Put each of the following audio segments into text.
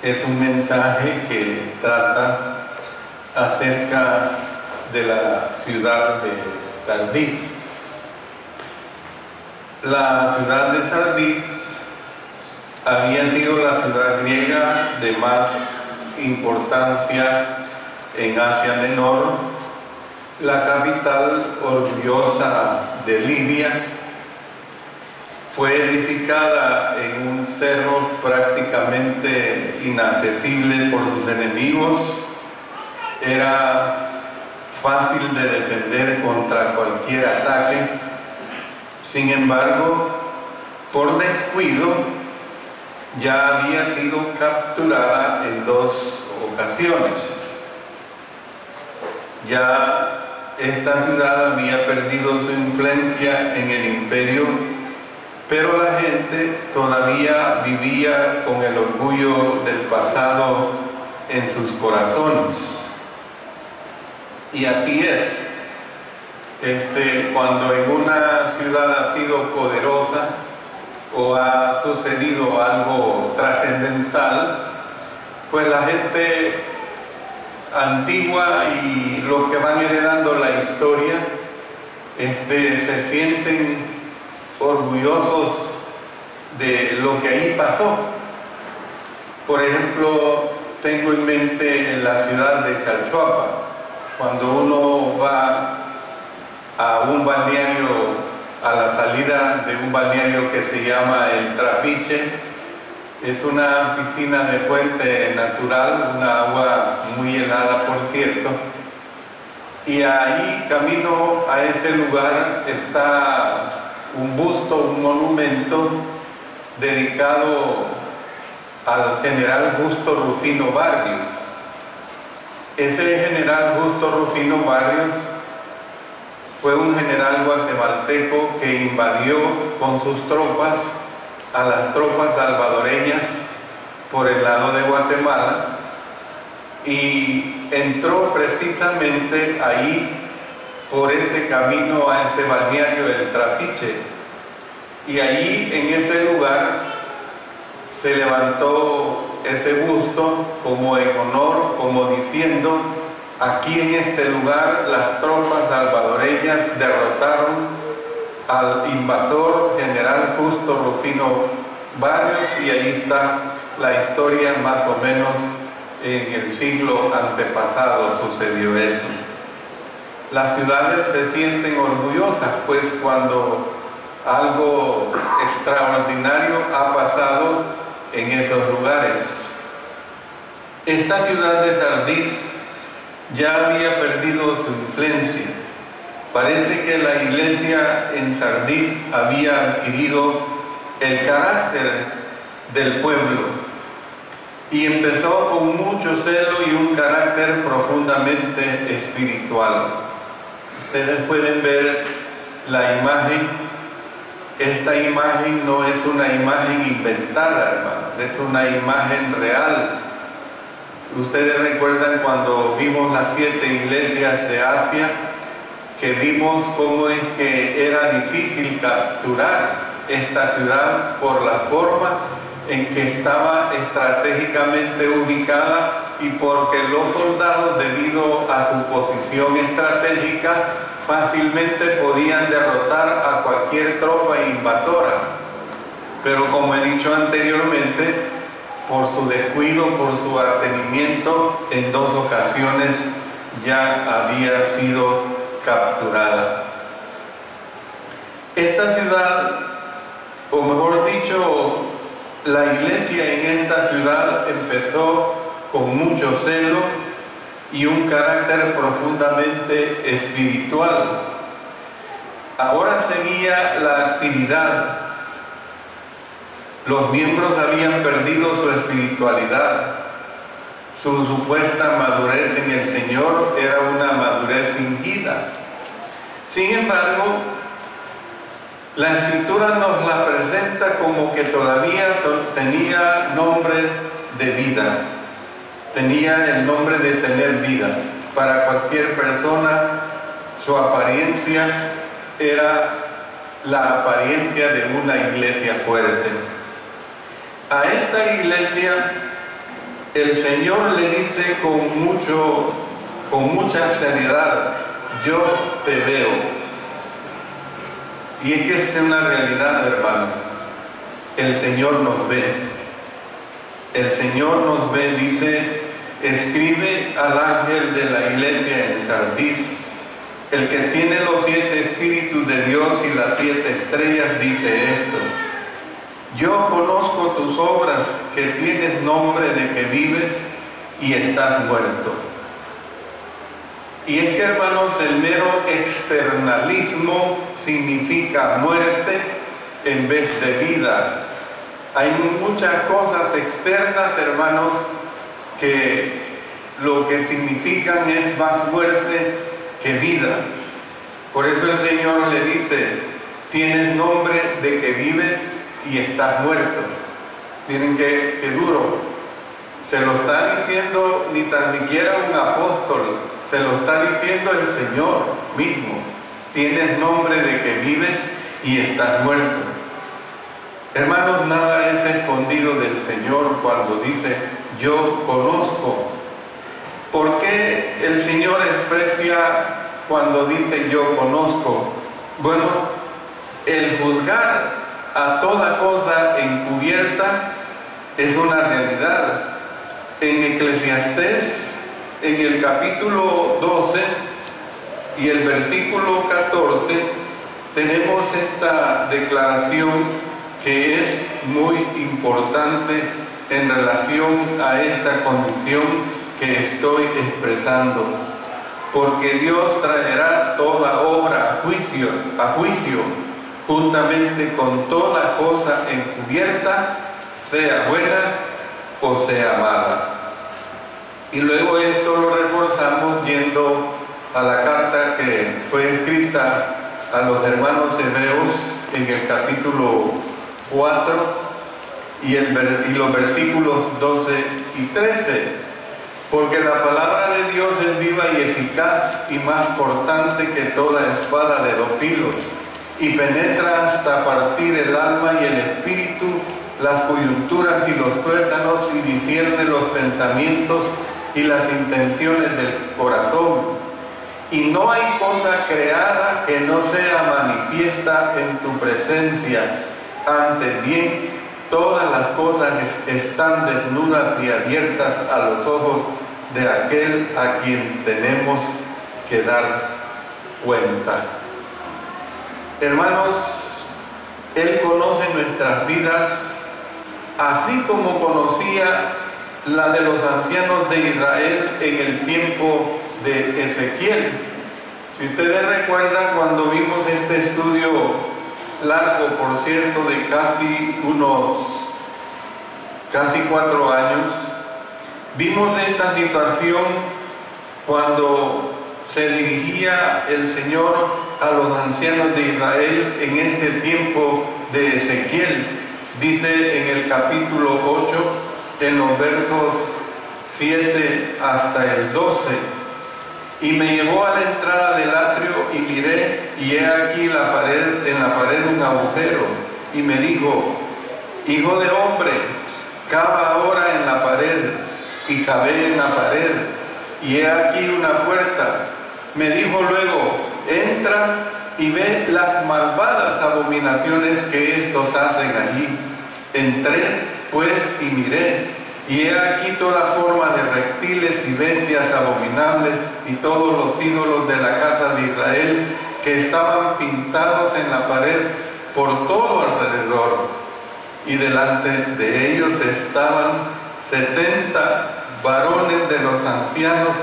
es un mensaje que trata acerca de la ciudad de Sardis. La ciudad de Sardis había sido la ciudad griega de más importancia en Asia Menor, la capital orgullosa de Lidia. Fue edificada en un cerro prácticamente inaccesible por sus enemigos. Era fácil de defender contra cualquier ataque. Sin embargo, por descuido, ya había sido capturada en 2 ocasiones. Ya esta ciudad había perdido su influencia en el imperio, pero la gente todavía vivía con el orgullo del pasado en sus corazones. Y así es. Cuando en una ciudad ha sido poderosa o ha sucedido algo trascendental, pues la gente antigua y los que van heredando la historia se sienten orgullosos de lo que ahí pasó. Por ejemplo, tengo en mente en la ciudad de Chalchuapa, cuando uno va a un balneario, a la salida de un balneario que se llama El Trapiche. Es una piscina de fuente natural, una agua muy helada, por cierto. Y ahí, camino a ese lugar, está un busto, un monumento dedicado al general Justo Rufino Barrios. Ese general Justo Rufino Barrios fue un general guatemalteco que invadió con sus tropas a las tropas salvadoreñas por el lado de Guatemala y entró precisamente ahí por ese camino a ese balneario del Trapiche, y allí en ese lugar se levantó ese busto como en honor, como diciendo: aquí en este lugar las tropas salvadoreñas derrotaron al invasor general Justo Rufino Barrios, y ahí está la historia. Más o menos en el siglo antepasado sucedió eso. Las ciudades se sienten orgullosas, pues, cuando algo extraordinario ha pasado en esos lugares. Esta ciudad de Sardis ya había perdido su influencia. Parece que la iglesia en Sardis había adquirido el carácter del pueblo y empezó con mucho celo y un carácter profundamente espiritual. Ustedes pueden ver la imagen. Esta imagen no es una imagen inventada, hermanos, es una imagen real. Ustedes recuerdan cuando vimos las 7 iglesias de Asia, que vimos cómo es que era difícil capturar esta ciudad por la forma en que estaba estratégicamente ubicada, y porque los soldados, debido a su posición estratégica, fácilmente podían derrotar a cualquier tropa invasora. Pero como he dicho anteriormente, por su descuido, por su atenimiento, en 2 ocasiones ya había sido capturada. Esta ciudad, o mejor dicho, la iglesia en esta ciudad empezó con mucho celo y un carácter profundamente espiritual. Ahora seguía la actividad. Los miembros habían perdido su espiritualidad. Su supuesta madurez en el Señor era una madurez fingida. Sin embargo, la Escritura nos la presenta como que todavía tenía nombre de vida. Tenía el nombre de tener vida. Para cualquier persona, su apariencia era la apariencia de una iglesia fuerte. A esta iglesia el Señor le dice con mucha seriedad: yo te veo. Y es que esta es una realidad, hermanos. El Señor nos ve. El Señor nos ve, dice: escribe al ángel de la iglesia en Sardis, el que tiene los 7 espíritus de Dios y las 7 estrellas, dice esto: yo conozco tus obras, que tienes nombre de que vives y estás muerto. Y es que, hermanos, el mero externalismo significa muerte en vez de vida. Hay muchas cosas externas, hermanos, que lo que significan es más muerte que vida. Por eso el Señor le dice: tienes nombre de que vives y estás muerto. Miren qué duro. Se lo está diciendo ni tan siquiera un apóstol, se lo está diciendo el Señor mismo. Tienes nombre de que vives y estás muerto. Hermanos, nada es escondido del Señor cuando dice: yo conozco. ¿Por qué el Señor desprecia cuando dice yo conozco? Bueno, el juzgar a toda cosa encubierta es una realidad. En Eclesiastés, en el capítulo 12 y el versículo 14, tenemos esta declaración que es muy importante en relación a esta condición que estoy expresando. Porque Dios traerá toda obra a juicio, juntamente con toda cosa encubierta, sea buena o sea mala. Y luego esto lo reforzamos yendo a la carta que fue escrita a los hermanos hebreos en el capítulo 4 y los versículos 12 y 13. Porque la palabra de Dios es viva y eficaz y más cortante que toda espada de 2 filos, y penetra hasta partir el alma y el espíritu, las coyunturas y los tuétanos, y discierne los pensamientos y las intenciones del corazón. Y no hay cosa creada que no sea manifiesta en tu presencia. Antes bien, todas las cosas están desnudas y abiertas a los ojos de aquel a quien tenemos que dar cuenta. Hermanos, Él conoce nuestras vidas así como conocía la de los ancianos de Israel en el tiempo de Ezequiel. Si ustedes recuerdan, cuando vimos este estudio largo, por cierto, de casi 4 años, vimos esta situación cuando se dirigía el Señor a los ancianos de Israel en este tiempo de Ezequiel. Dice en el capítulo 8, en los versos 7 hasta el 12: y me llevó a la entrada del atrio y miré, y he aquí en la pared un agujero, y me dijo: hijo de hombre, cava ahora en la pared. Y cavé en la pared, y he aquí una puerta. Me dijo luego: entra y ve las malvadas abominaciones que estos hacen allí. Entré pues y miré, y he aquí toda forma de reptiles y bestias abominables, y todos los ídolos de la casa de Israel, que estaban pintados en la pared por todo alrededor. Y delante de ellos estaban 70 varones de los ancianos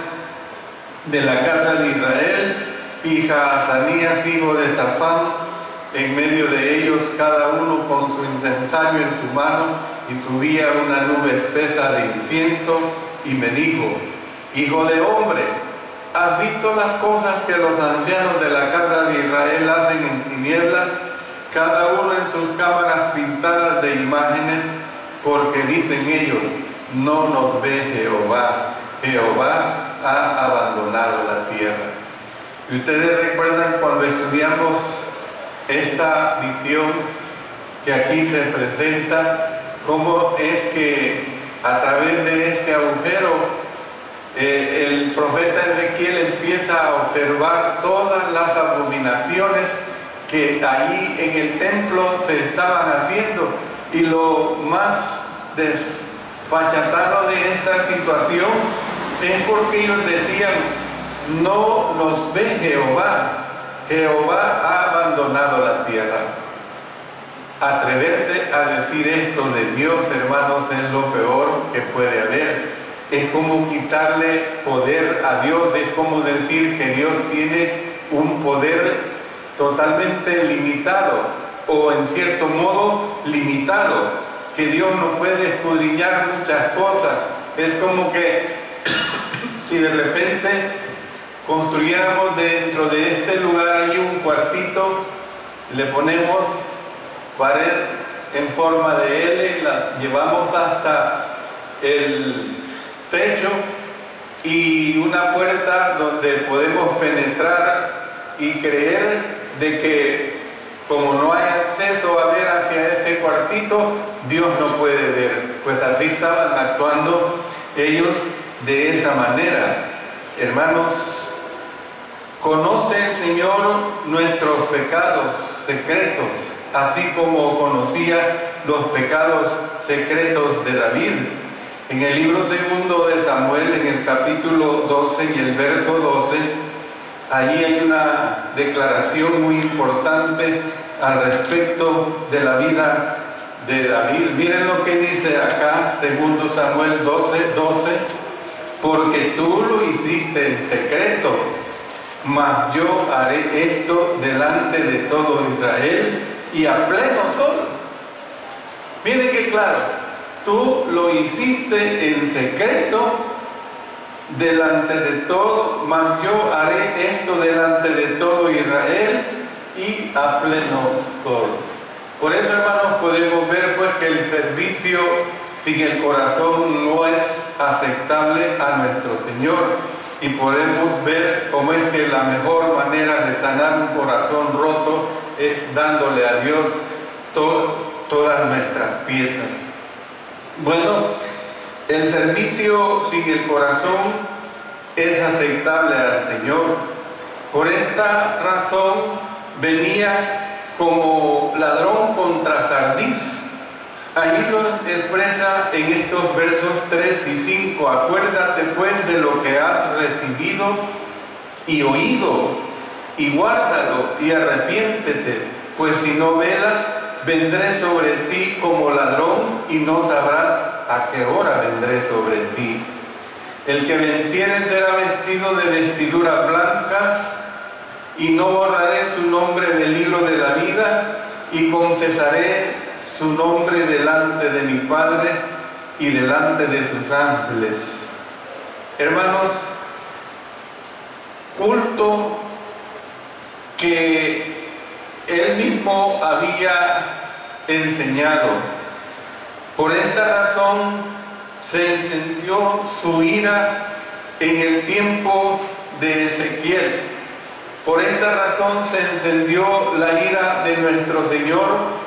de la casa de Israel, y Jaazanías, hijo de Safán, en medio de ellos, cada uno con su incensario en su mano, y subía una nube espesa de incienso. Y me dijo: hijo de hombre, ¿has visto las cosas que los ancianos de la casa de Israel hacen en tinieblas, cada uno en sus cámaras pintadas de imágenes? Porque dicen ellos: no nos ve Jehová, Jehová ha abandonado la tierra. Y ustedes recuerdan cuando estudiamos esta visión que aquí se presenta, cómo es que a través de este agujero, el profeta Ezequiel empieza a observar todas las abominaciones que allí en el templo se estaban haciendo. Y lo más desfachatado de esta situación es porque ellos decían: no nos ve Jehová, Jehová ha abandonado la tierra. Atreverse a decir esto de Dios, hermanos, es lo peor que puede haber. Es como quitarle poder a Dios, es como decir que Dios tiene un poder totalmente limitado, o en cierto modo limitado, que Dios no puede escudriñar muchas cosas. Es como que si de repente construyéramos dentro de este lugar ahí un cuartito, le ponemos pared en forma de L, la llevamos hasta el techo y una puerta donde podemos penetrar y creer de que como no hay acceso a ver hacia ese cuartito, Dios no puede ver. Pues así estaban actuando ellos de esa manera. Hermanos, conoce el Señor nuestros pecados secretos, así como conocía los pecados secretos de David. En el libro segundo de Samuel, en el capítulo 12 y el verso 12, allí hay una declaración muy importante al respecto de la vida de David. Miren lo que dice acá, segundo Samuel 12, porque tú lo hiciste en secreto, mas yo haré esto delante de todo Israel y a pleno sol. Miren que claro, tú lo hiciste en secreto delante de todo, mas yo haré esto delante de todo Israel y a pleno sol. Por eso, hermanos, podemos ver pues que el servicio sin el corazón no es aceptable a nuestro Señor, y podemos ver cómo es que la mejor manera de sanar un corazón roto es dándole a Dios todas nuestras piezas. Bueno, el servicio sin el corazón es aceptable al Señor. Por esta razón venía como ladrón contra sardiz. Allí lo expresa en estos versos 3 y 5. Acuérdate pues de lo que has recibido y oído, y guárdalo y arrepiéntete, pues si no velas, vendré sobre ti como ladrón y no sabrás a qué hora vendré sobre ti. El que venciere será vestido de vestiduras blancas, y no borraré su nombre del libro de la vida, y confesaré su nombre delante de mi Padre y delante de sus ángeles. Hermanos, culto que él mismo había enseñado. Por esta razón se encendió su ira en el tiempo de Ezequiel. Por esta razón se encendió la ira de nuestro Señor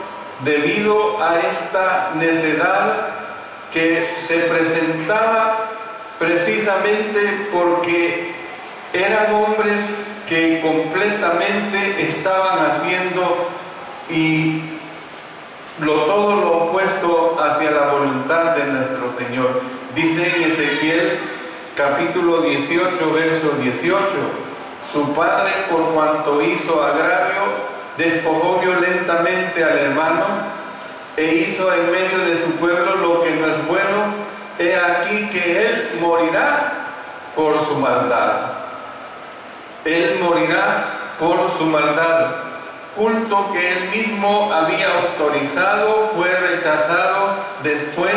debido a esta necedad que se presentaba precisamente porque eran hombres que completamente estaban haciendo todo lo opuesto hacia la voluntad de nuestro Señor. Dice en Ezequiel capítulo 18, verso 18, su padre, por cuanto hizo agravio, despojó violentamente al hermano e hizo en medio de su pueblo lo que no es bueno. He aquí que él morirá por su maldad. Él morirá por su maldad. Culto que él mismo había autorizado fue rechazado después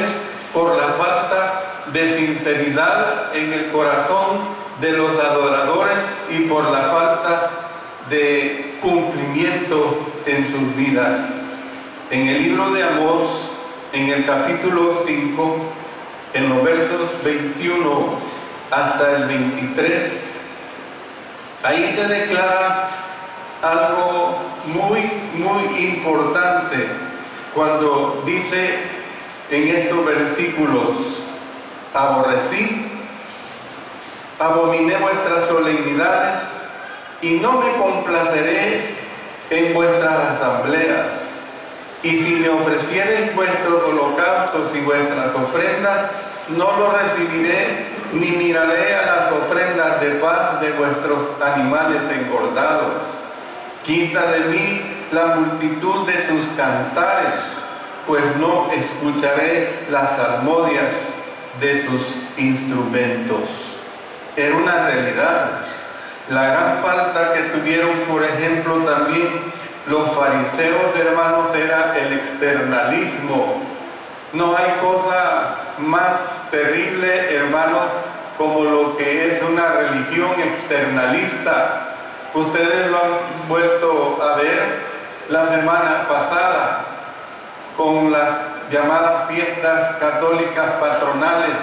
por la falta de sinceridad en el corazón de los adoradores y por la falta de cumplimiento en sus vidas. En el libro de Amós, en el capítulo 5, en los versos 21 hasta el 23, ahí se declara algo muy importante cuando dice en estos versículos: aborrecí, abominé vuestras solemnidades, y no me complaceré en vuestras asambleas. Y si me ofreciereis vuestros holocaustos y vuestras ofrendas, no lo recibiré, ni miraré a las ofrendas de paz de vuestros animales engordados. Quita de mí la multitud de tus cantares, pues no escucharé las salmodias de tus instrumentos. Era una realidad. La gran falta que tuvieron, por ejemplo, también los fariseos, hermanos, era el externalismo. No hay cosa más terrible, hermanos, como lo que es una religión externalista. Ustedes lo han vuelto a ver la semana pasada con las llamadas fiestas católicas patronales.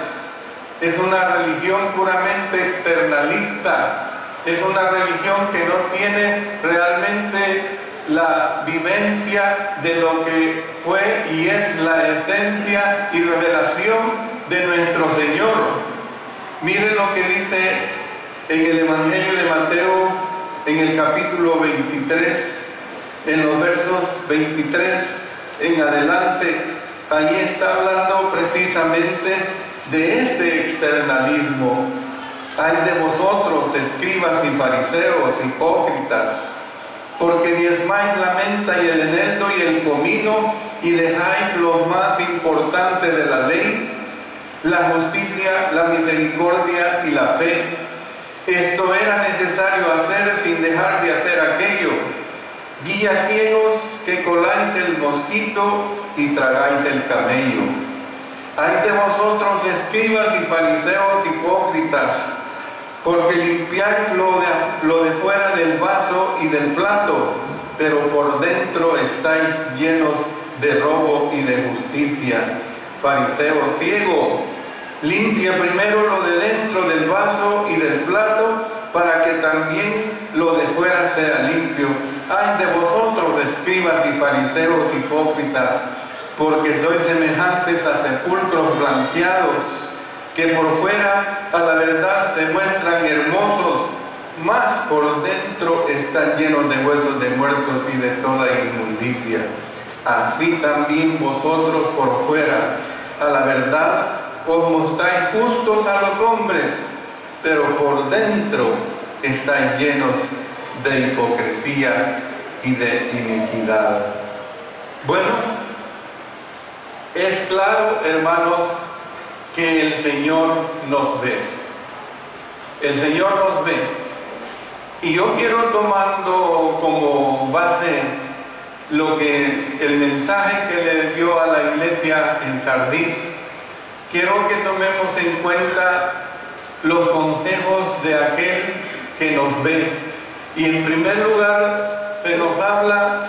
Es una religión puramente externalista. Es una religión que no tiene realmente la vivencia de lo que fue y es la esencia y revelación de nuestro Señor. Miren lo que dice en el Evangelio de Mateo, en el capítulo 23, en los versos 23 en adelante. Allí está hablando precisamente de este externalismo. Ay de vosotros, escribas y fariseos, hipócritas, porque diezmáis la menta y el eneldo y el comino, y dejáis lo más importante de la ley, la justicia, la misericordia y la fe. Esto era necesario hacer sin dejar de hacer aquello. Guías ciegos que coláis el mosquito y tragáis el camello. Ay de vosotros, escribas y fariseos hipócritas, porque limpiáis lo de fuera del vaso y del plato, pero por dentro estáis llenos de robo y de justicia. Fariseo ciego, limpia primero lo de dentro del vaso y del plato, para que también lo de fuera sea limpio. Ay de vosotros, escribas y fariseos hipócritas, porque sois semejantes a sepulcros blanqueados, que por fuera a la verdad se muestran hermosos, mas por dentro están llenos de huesos de muertos y de toda inmundicia. Así también vosotros por fuera a la verdad os mostráis justos a los hombres, pero por dentro estáis llenos de hipocresía y de iniquidad. Bueno, es claro, hermanos, que el Señor nos ve. El Señor nos ve. Y yo quiero, tomando como base lo que el mensaje que le dio a la iglesia en Sardis, quiero que tomemos en cuenta los consejos de aquel que nos ve. Y en primer lugar se nos habla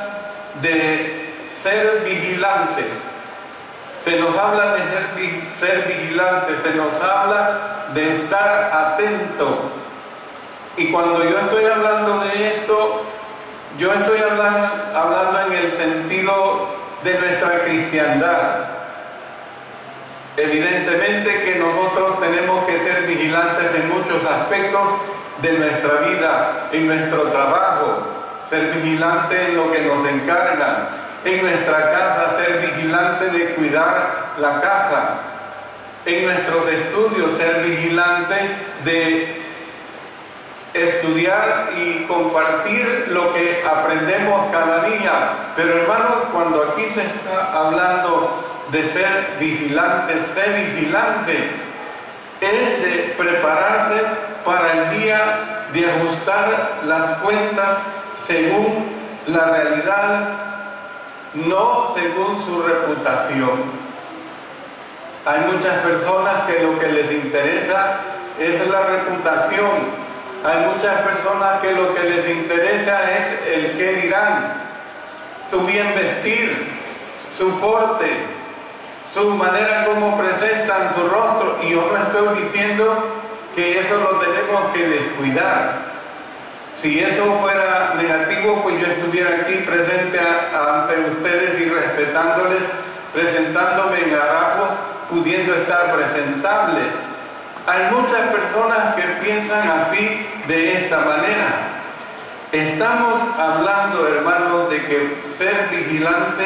de ser vigilantes. Se nos habla de ser vigilantes, se nos habla de estar atento. Y cuando yo estoy hablando de esto, yo estoy hablando en el sentido de nuestra cristiandad. Evidentemente que nosotros tenemos que ser vigilantes en muchos aspectos de nuestra vida, en nuestro trabajo, ser vigilantes en lo que nos encargan, en nuestra casa, ser vigilantes de cuidar la casa, en nuestros estudios, ser vigilantes de estudiar y compartir lo que aprendemos cada día. Pero hermanos, cuando aquí se está hablando de ser vigilante, es de prepararse para el día de ajustar las cuentas según la realidad, no según su reputación. Hay muchas personas que lo que les interesa es la reputación. Hay muchas personas que lo que les interesa es el qué dirán, su bien vestir, su porte, su manera como presentan su rostro. Y yo no estoy diciendo que eso lo tenemos que descuidar. Si eso fuera negativo, pues yo estuviera aquí presente ante ustedes y respetándoles, presentándome en harapos, pudiendo estar presentable. Hay muchas personas que piensan así, de esta manera. Estamos hablando, hermanos, de que ser vigilante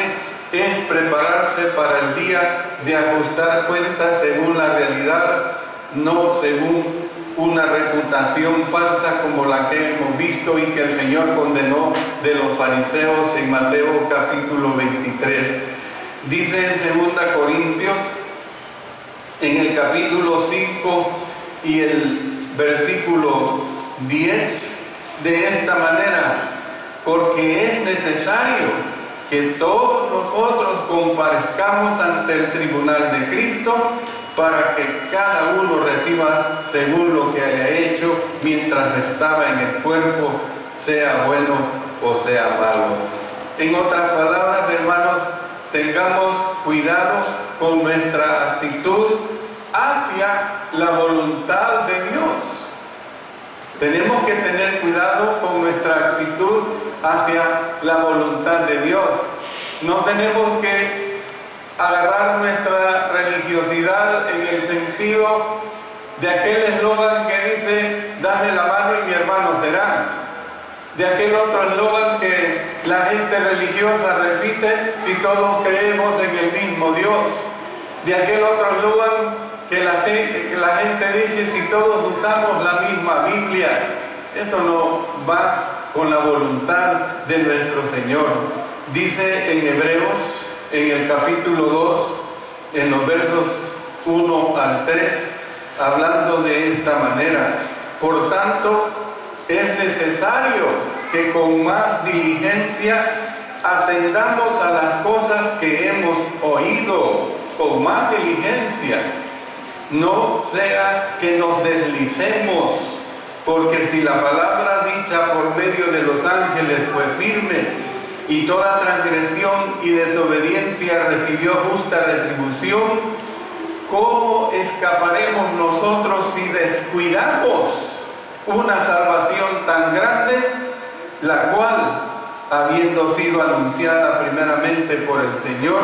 es prepararse para el día de ajustar cuentas según la realidad, no según una reputación falsa como la que hemos visto y que el Señor condenó de los fariseos en Mateo capítulo 23. Dice en 2 Corintios, en el capítulo 5 y el versículo 10, de esta manera: porque es necesario que todos nosotros comparezcamos ante el tribunal de Cristo, para que cada uno reciba según lo que haya hecho mientras estaba en el cuerpo, sea bueno o sea malo. En otras palabras, hermanos, tengamos cuidado con nuestra actitud hacia la voluntad de Dios. Tenemos que tener cuidado con nuestra actitud hacia la voluntad de Dios. No tenemos que agarrar nuestra religiosidad en el sentido de aquel eslogan que dice: dame la mano y mi hermano serás. De aquel otro eslogan que la gente religiosa repite: si todos creemos en el mismo Dios. De aquel otro eslogan que la gente dice: si todos usamos la misma Biblia. Eso no va con la voluntad de nuestro Señor. Dice en Hebreos, en el capítulo 2, en los versos 1 al 3, hablando de esta manera: por tanto, es necesario que con más diligencia atendamos a las cosas que hemos oído, con más diligencia. No sea que nos deslicemos, porque si la palabra dicha por medio de los ángeles fue firme, y toda transgresión y desobediencia recibió justa retribución, ¿cómo escaparemos nosotros si descuidamos una salvación tan grande, la cual, habiendo sido anunciada primeramente por el Señor,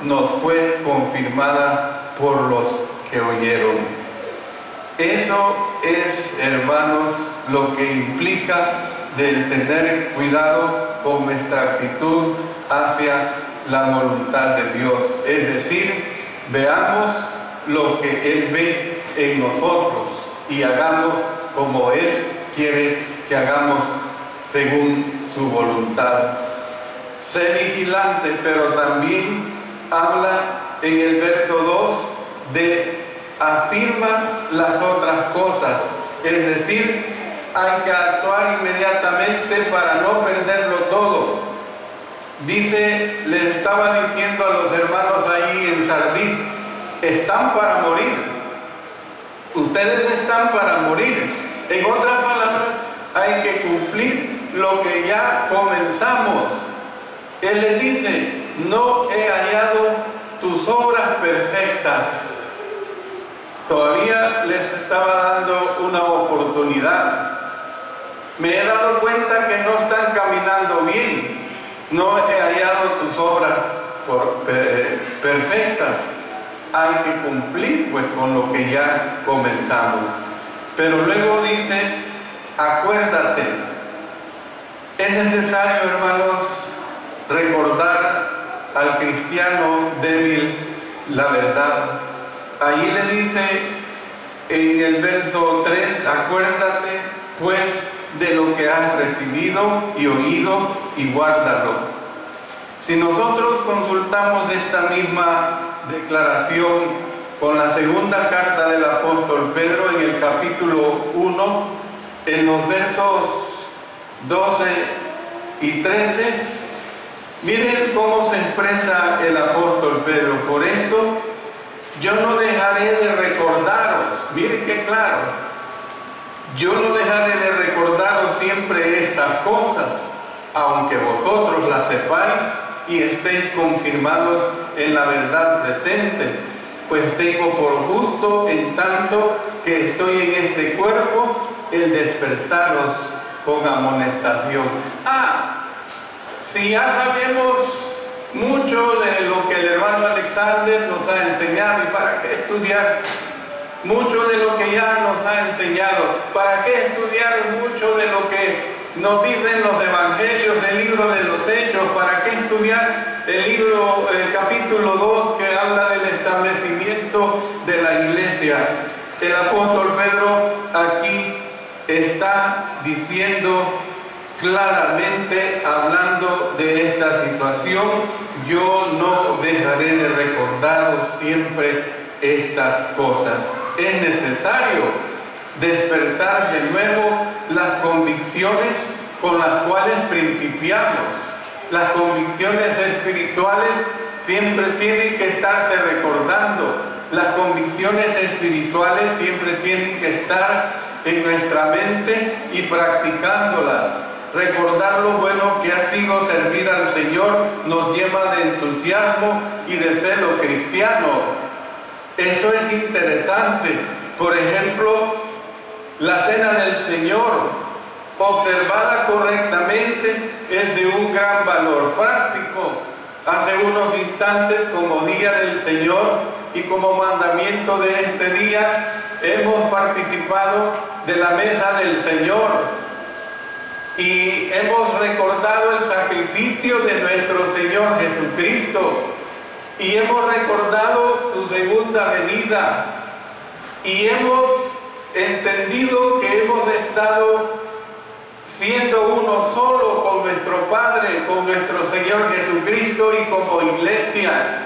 nos fue confirmada por los que oyeron? Eso es, hermanos, lo que implica del tener cuidado con nuestra actitud hacia la voluntad de Dios. Es decir, veamos lo que Él ve en nosotros y hagamos como Él quiere que hagamos según su voluntad. Sé vigilante, pero también habla en el verso 2 de afirma las otras cosas, es decir, hay que actuar inmediatamente para no perderlo todo. Dice, le estaba diciendo a los hermanos ahí en Sardis: están para morir. Ustedes están para morir. En otras palabras, hay que cumplir lo que ya comenzamos. Él les dice: no he hallado tus obras perfectas. Todavía les estaba dando una oportunidad. Me he dado cuenta que no están caminando bien. No he hallado tus obras perfectas. Hay que cumplir pues con lo que ya comenzamos. Pero luego dice: acuérdate. Es necesario, hermanos, recordar al cristiano débil la verdad. Allí le dice en el verso 3: acuérdate pues de lo que has recibido y oído y guárdalo. Si nosotros consultamos esta misma declaración con la segunda carta del apóstol Pedro, en el capítulo 1, en los versos 12 y 13, miren cómo se expresa el apóstol Pedro: por esto yo no dejaré de recordaros. Miren qué claro: yo no dejaré de recordaros siempre estas cosas, aunque vosotros las sepáis y estéis confirmados en la verdad presente, pues tengo por gusto, en tanto que estoy en este cuerpo, el despertaros con amonestación. Si ya sabemos mucho de lo que el hermano Alexander nos ha enseñado, ¿y para qué estudiar? mucho de lo que ya nos ha enseñado. ¿Para qué estudiar mucho de lo que nos dicen los evangelios, el libro de los Hechos? ¿Para qué estudiar el capítulo 2 que habla del establecimiento de la iglesia? El apóstol Pedro aquí está diciendo claramente, hablando de esta situación: yo no dejaré de recordaros siempre estas cosas. Es necesario despertar de nuevo las convicciones con las cuales principiamos. Las convicciones espirituales siempre tienen que estarse recordando. Las convicciones espirituales siempre tienen que estar en nuestra mente y practicándolas. Recordar lo bueno que ha sido servir al Señor nos llena de entusiasmo y de celo cristiano. Eso es interesante. Por ejemplo, la cena del Señor, observada correctamente, es de un gran valor práctico. Hace unos instantes, como día del Señor y como mandamiento de este día, hemos participado de la mesa del Señor y hemos recordado el sacrificio de nuestro Señor Jesucristo y hemos recordado su segunda venida y hemos entendido que hemos estado siendo uno solo con nuestro Padre, con nuestro Señor Jesucristo y como iglesia.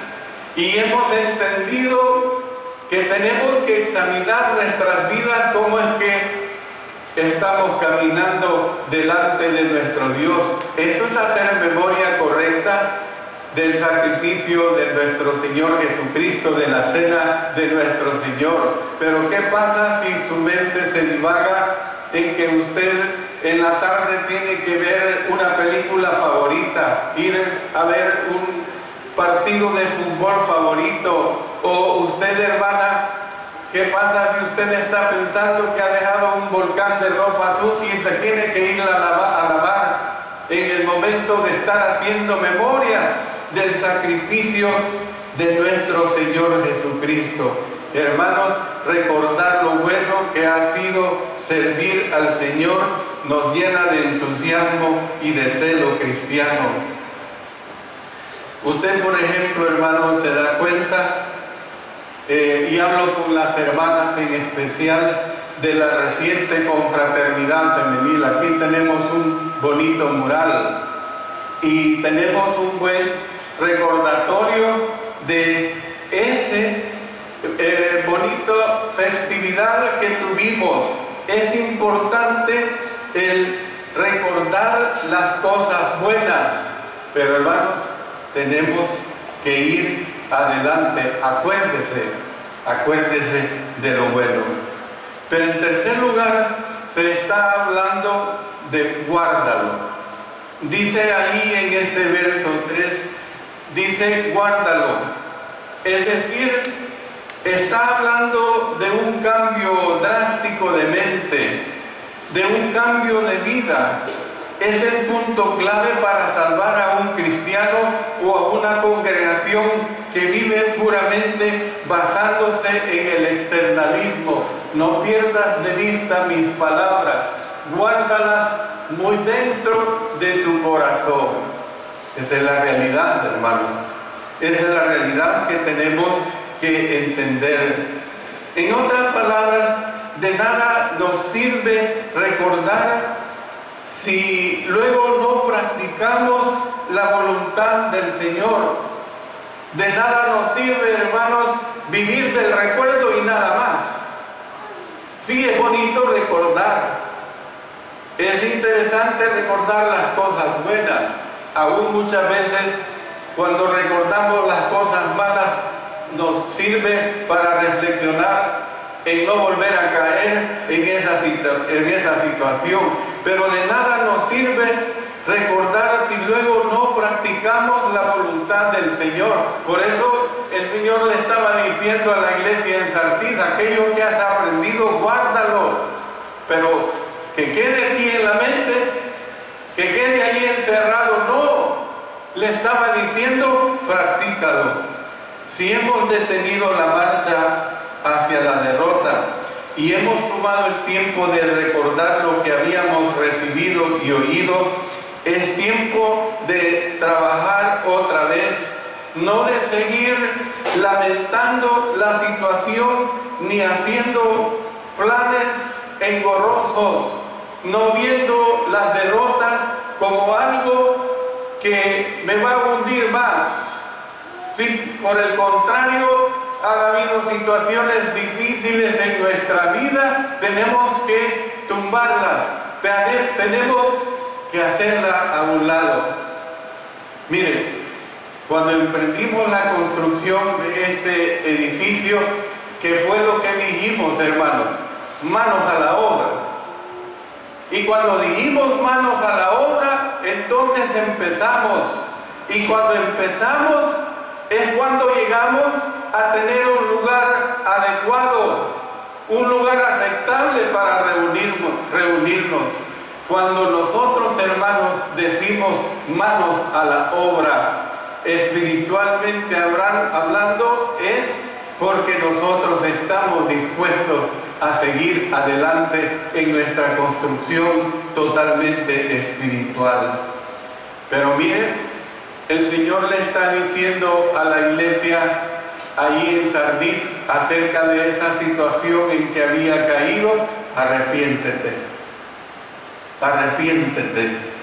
Y hemos entendido que tenemos que examinar nuestras vidas, cómo es que estamos caminando delante de nuestro Dios. Eso es hacer memoria correcta del sacrificio de nuestro Señor Jesucristo, de la cena de nuestro Señor. Pero ¿qué pasa si su mente se divaga en que usted en la tarde tiene que ver una película favorita, ir a ver un partido de fútbol favorito? O usted, hermana, ¿qué pasa si usted está pensando que ha dejado un volcán de ropa sucia y se tiene que ir a lavar en el momento de estar haciendo memoria del sacrificio de nuestro Señor Jesucristo? Hermanos, recordar lo bueno que ha sido servir al Señor nos llena de entusiasmo y de celo cristiano. Usted, por ejemplo, hermano, se da cuenta, y hablo con las hermanas en especial, de la reciente confraternidad femenil. Aquí tenemos un bonito mural y tenemos un buen recordatorio de ese bonito festividad que tuvimos. Es importante el recordar las cosas buenas, pero hermanos, tenemos que ir adelante. Acuérdese de lo bueno. Pero en tercer lugar, se está hablando de guárdalo. Dice ahí en este verso 3, dice guárdalo. Es decir, está hablando de un cambio drástico de mente, de un cambio de vida. Es el punto clave para salvar a un cristiano o a una congregación que vive puramente basándose en el externalismo. No pierdas de vista mis palabras, guárdalas muy dentro de tu corazón. Esa es la realidad, hermanos. Esa es la realidad que tenemos que entender. En otras palabras, de nada nos sirve recordar si luego no practicamos la voluntad del Señor. De nada nos sirve, hermanos, vivir del recuerdo y nada más. Sí, es bonito recordar. Es interesante recordar las cosas buenas. Aún muchas veces, cuando recordamos las cosas malas, nos sirve para reflexionar en no volver a caer en esa situación. Pero de nada nos sirve recordar si luego no practicamos la voluntad del Señor. Por eso el Señor le estaba diciendo a la iglesia en Sardis: aquello que has aprendido, guárdalo. Pero que quede aquí en la mente, que quede ahí encerrado, no. Le estaba diciendo: practícalo. Si hemos detenido la marcha hacia la derrota, y hemos tomado el tiempo de recordar lo que habíamos recibido y oído, es tiempo de trabajar otra vez, no de seguir lamentando la situación ni haciendo planes engorrosos, no viendo las derrotas como algo que me va a hundir más. Si por el contrario ha habido situaciones difíciles en nuestra vida, tenemos que tumbarlas, tenemos que hacerlas a un lado. Mire, cuando emprendimos la construcción de este edificio, ¿qué fue lo que dijimos, hermanos? Manos a la obra. Y cuando dijimos manos a la obra, entonces empezamos. Y cuando empezamos es cuando llegamos a tener un lugar adecuado, un lugar aceptable para reunirnos. Cuando nosotros, hermanos, decimos manos a la obra, espiritualmente hablando, es porque nosotros estamos dispuestos a seguir adelante en nuestra construcción totalmente espiritual. Pero mire, el Señor le está diciendo a la iglesia allí en Sardis acerca de esa situación en que había caído: arrepiéntete, arrepiéntete.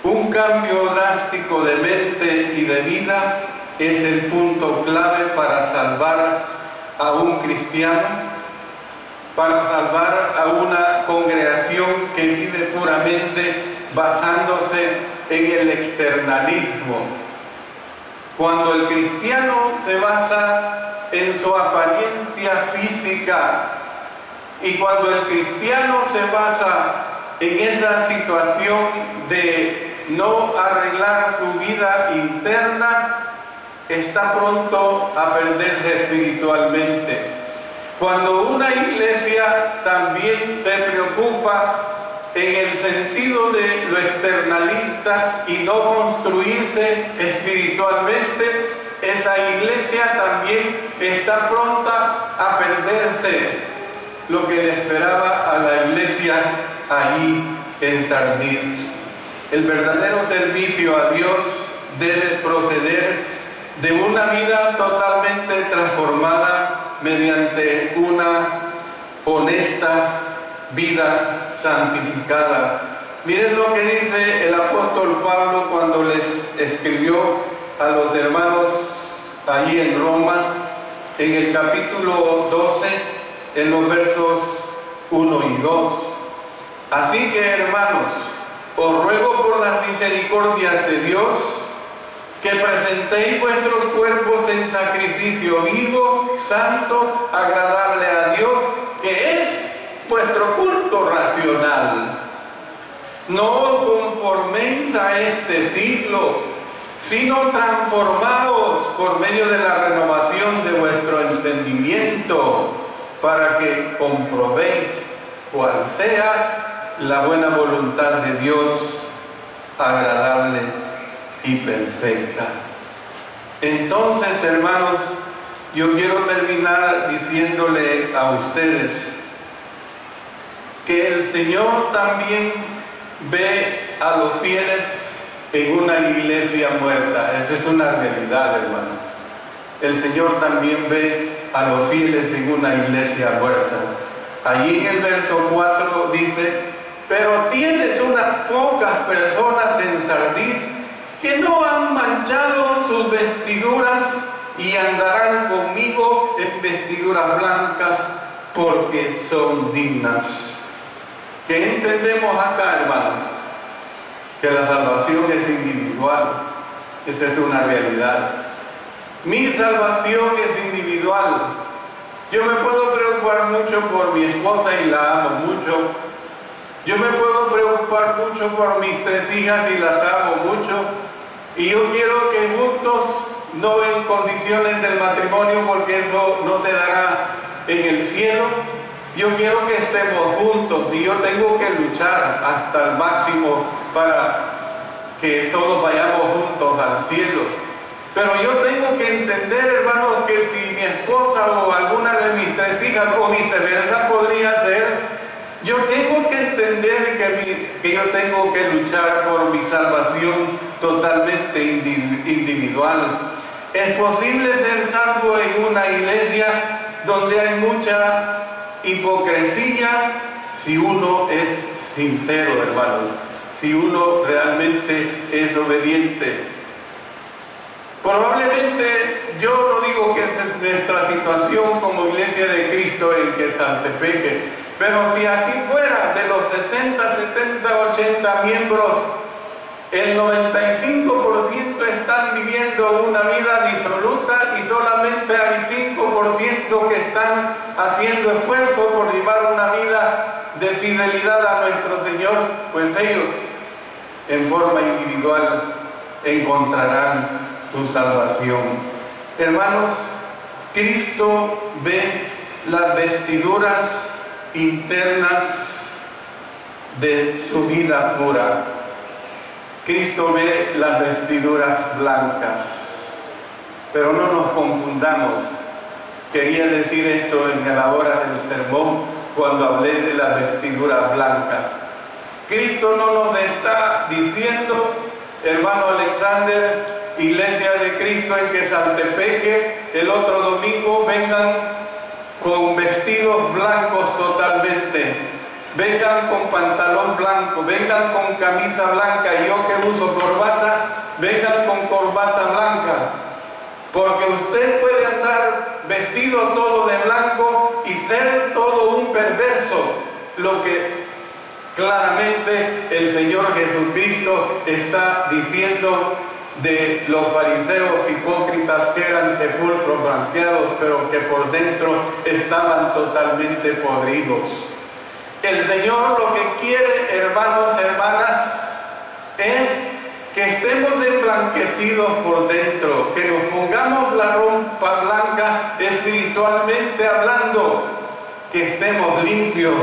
Un cambio drástico de mente y de vida es el punto clave para salvar a un cristiano, para salvar a una congregación que vive puramente basándose en el externalismo. Cuando el cristiano se basa en su apariencia física y cuando el cristiano se basa en esa situación de no arreglar su vida interna, está pronto a perderse espiritualmente. Cuando una iglesia también se preocupa en el sentido de lo externalista y no construirse espiritualmente, esa iglesia también está pronta a perderse, lo que le esperaba a la iglesia allí en Sardis. El verdadero servicio a Dios debe proceder de una vida totalmente transformada mediante una honesta vida santificada. Miren lo que dice el apóstol Pablo cuando les escribió a los hermanos allí en Roma, en el capítulo 12, en los versos 1 y 2. Así que, hermanos, os ruego por las misericordias de Dios que presentéis vuestros cuerpos en sacrificio vivo, santo, agradable a Dios, que es vuestro culto racional. No os conforméis a este siglo, sino transformaos por medio de la renovación de vuestro entendimiento, para que comprobéis cuál sea la buena voluntad de Dios, agradable y perfecta. Entonces, hermanos, yo quiero terminar diciéndole a ustedes que el Señor también ve a los fieles en una iglesia muerta. Esa es una realidad, hermanos. El Señor también ve a los fieles en una iglesia muerta. Allí en el verso 4 dice: pero tienes unas pocas personas en Sardis que no han manchado sus vestiduras y andarán conmigo en vestiduras blancas, porque son dignas. ¿Qué entendemos acá, hermanos? Que la salvación es individual. Esa es una realidad. Mi salvación es individual. Yo me puedo preocupar mucho por mi esposa y la amo mucho. Yo me puedo preocupar mucho por mis 3 hijas y las amo mucho. Y yo quiero que juntos, no en condiciones del matrimonio, porque eso no se dará en el cielo. Yo quiero que estemos juntos y yo tengo que luchar hasta el máximo para que todos vayamos juntos al cielo. Pero yo tengo que entender, hermanos, que si mi esposa o alguna de mis 3 fija, o viceversa podría ser. Yo tengo que entender que yo tengo que luchar por mi salvación totalmente individual. Es posible ser salvo en una iglesia donde hay mucha hipocresía si uno es sincero, hermano, si uno realmente es obediente. Probablemente yo no digo que esa es nuestra situación como Iglesia de Cristo en Quesaltepeque, pero si así fuera, de los 60, 70, 80 miembros, el 95% están viviendo una vida disoluta y solamente hay 5% que están haciendo esfuerzo por llevar una vida de fidelidad a nuestro Señor, pues ellos en forma individual encontrarán su salvación. Hermanos, Cristo ve las vestiduras internas de su vida pura. Cristo ve las vestiduras blancas. Pero no nos confundamos. Quería decir esto en la hora del sermón cuando hablé de las vestiduras blancas. Cristo no nos está diciendo, hermano Alexander, Iglesia de Cristo en Quesaltepeque, el otro domingo vengan con vestidos blancos totalmente, vengan con pantalón blanco, vengan con camisa blanca, y yo que uso corbata, vengan con corbata blanca, porque usted puede andar vestido todo de blanco y ser todo un perverso, lo que claramente el Señor Jesucristo está diciendo de los fariseos hipócritas que eran sepulcros blanqueados, pero que por dentro estaban totalmente podridos. El Señor lo que quiere, hermanos, hermanas, es que estemos emblanquecidos por dentro, que nos pongamos la ropa blanca espiritualmente hablando, que estemos limpios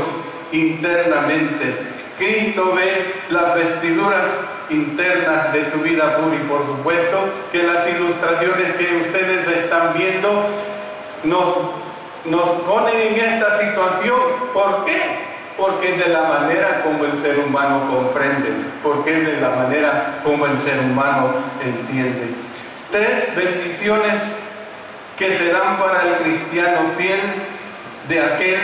internamente. Cristo ve las vestiduras internas de su vida pura, y por supuesto que las ilustraciones que ustedes están viendo nos ponen en esta situación. ¿Por qué? Porque es de la manera como el ser humano comprende, porque es de la manera como el ser humano entiende. 3 bendiciones que se dan para el cristiano fiel de aquel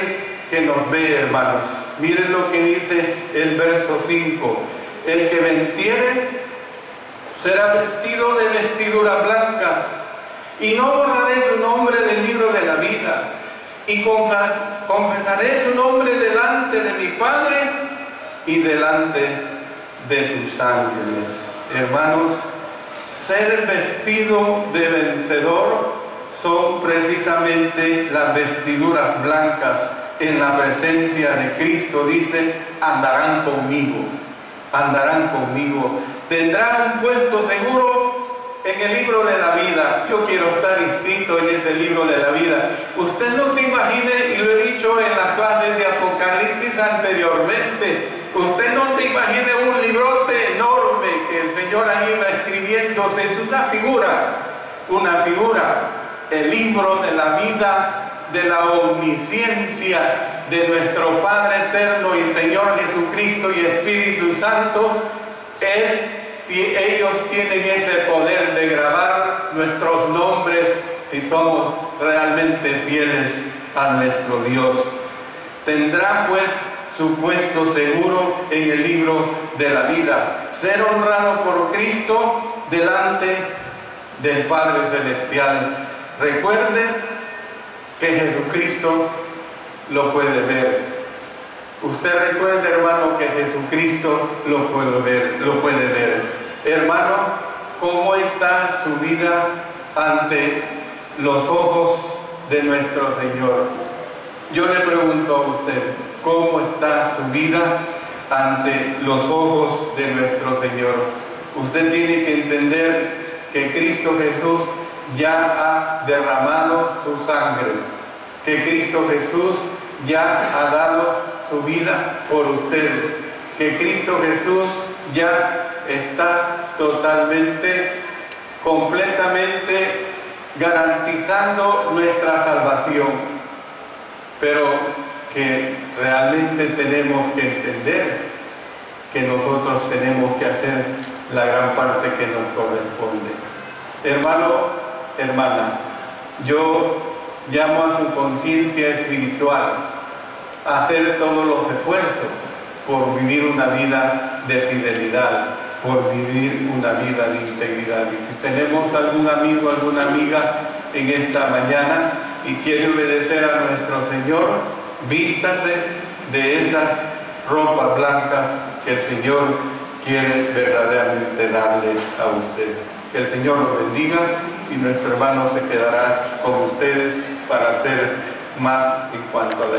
que nos ve, hermanos. Miren lo que dice el verso 5. El que venciere será vestido de vestiduras blancas, y no borraré su nombre del libro de la vida, y confesaré su nombre delante de mi Padre y delante de sus ángeles. Hermanos, ser vestido de vencedor son precisamente las vestiduras blancas en la presencia de Cristo. Dice, andarán conmigo, andarán conmigo, tendrán un puesto seguro en el libro de la vida. Yo quiero estar inscrito en ese libro de la vida. Usted no se imagine, y lo he dicho en las clases de Apocalipsis anteriormente, usted no se imagine un librote enorme que el Señor ahí va escribiéndose. Es una figura, el libro de la vida, de la omnisciencia de nuestro Padre eterno y Señor Jesucristo y Espíritu Santo. Ellos tienen ese poder de grabar nuestros nombres si somos realmente fieles a nuestro Dios. Tendrá pues su puesto seguro en el libro de la vida. Ser honrado por Cristo delante del Padre Celestial. Recuerde que Jesucristo lo puede ver. Usted recuerde, hermano, que Jesucristo lo puede ver. Hermano, ¿cómo está su vida ante los ojos de nuestro Señor? Yo le pregunto a usted, ¿cómo está su vida ante los ojos de nuestro Señor? Usted tiene que entender que Cristo Jesús ya ha derramado su sangre, que Cristo Jesús ya ha dado su vida por usted, que Cristo Jesús ya está totalmente, completamente garantizando nuestra salvación. pero que realmente tenemos que entender que nosotros tenemos que hacer la gran parte que nos corresponde. Hermano, hermana, yo llamo a su conciencia espiritual a hacer todos los esfuerzos por vivir una vida de fidelidad, por vivir una vida de integridad. Y si tenemos algún amigo, alguna amiga en esta mañana y quiere obedecer a nuestro Señor, vístase de esas ropas blancas que el Señor quiere verdaderamente darle a usted. Que el Señor los bendiga y nuestro hermano se quedará con ustedes para hacer más en cuanto a la